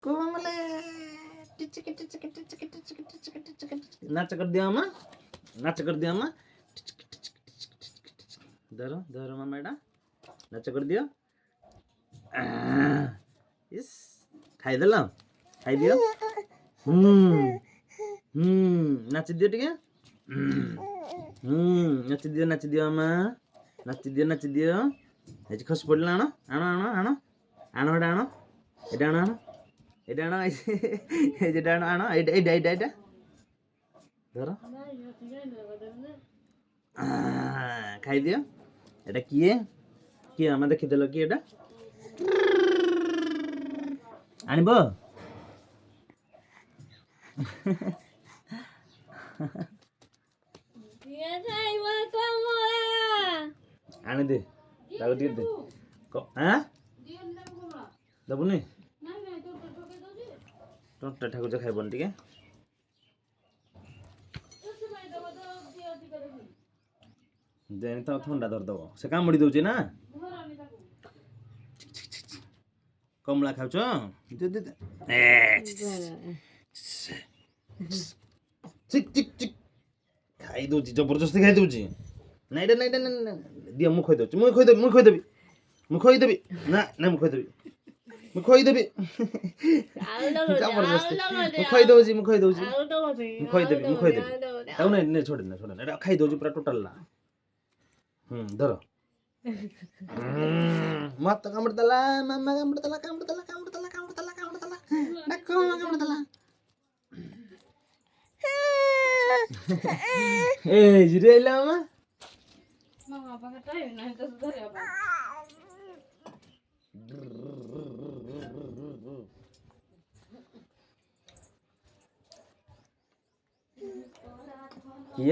कोमले नाच कर दिया अम्मा, नाच कर दिया अम्मा। धरो धरो मामा एटा नाच कर दियो। इस खाइदेल खाइदियो। नाच दियो टिके। नाच दियो अम्मा, नाच दियो। हेच खस पड़ला आनो आनो आनो आनो आनो एटा आनो एटा आनो आनो एटा आनो এই যেটা আনো আনো এইটা এইটা এইটা এইটা ধরো খাই দিও। এটা কি কি আমাদের খেতে কি এটা আনিব আনি দে তাকে দিয়ে দে হ্যাঁ দেবনি তোরটা ঠাকুর যা খাইবন টিকে দেন তো ঠান্ডা ধর দেব সে কামড়ি দউছি না কমলা খাওছ দে দে চিক চিক চিক খাই দউছি জবরদস্তি খাই দউছি না এটা না এটা না দিয়া মুখ খই দউছি মুখ খই দেবি মুখ খই দেবি মুখ খই দেবি না না মুখ খই দেবি মুখ খই দেবি জবরদস্তি মুখ খই দউছি মুখ খই দউছি মুখ খই দেবি মুখ খই দেবি তাও না নে छोड़ না এটা খাই দউছি পুরা টোটাল না ধরো মত কামড়তলা মাম্মা কামড়তলা কামড়তলা কামড়তলা কামড়তলা কামড়তলা ডাকো কামড়তলা এই জিরে এলাম মামা বাবা তাই না তো ধরে বাবা কি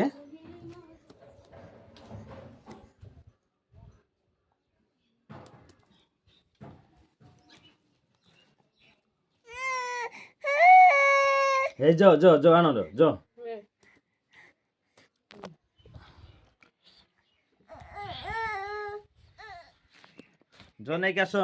এই যাও যাও যাও আনো যাও যাও নাই কাছো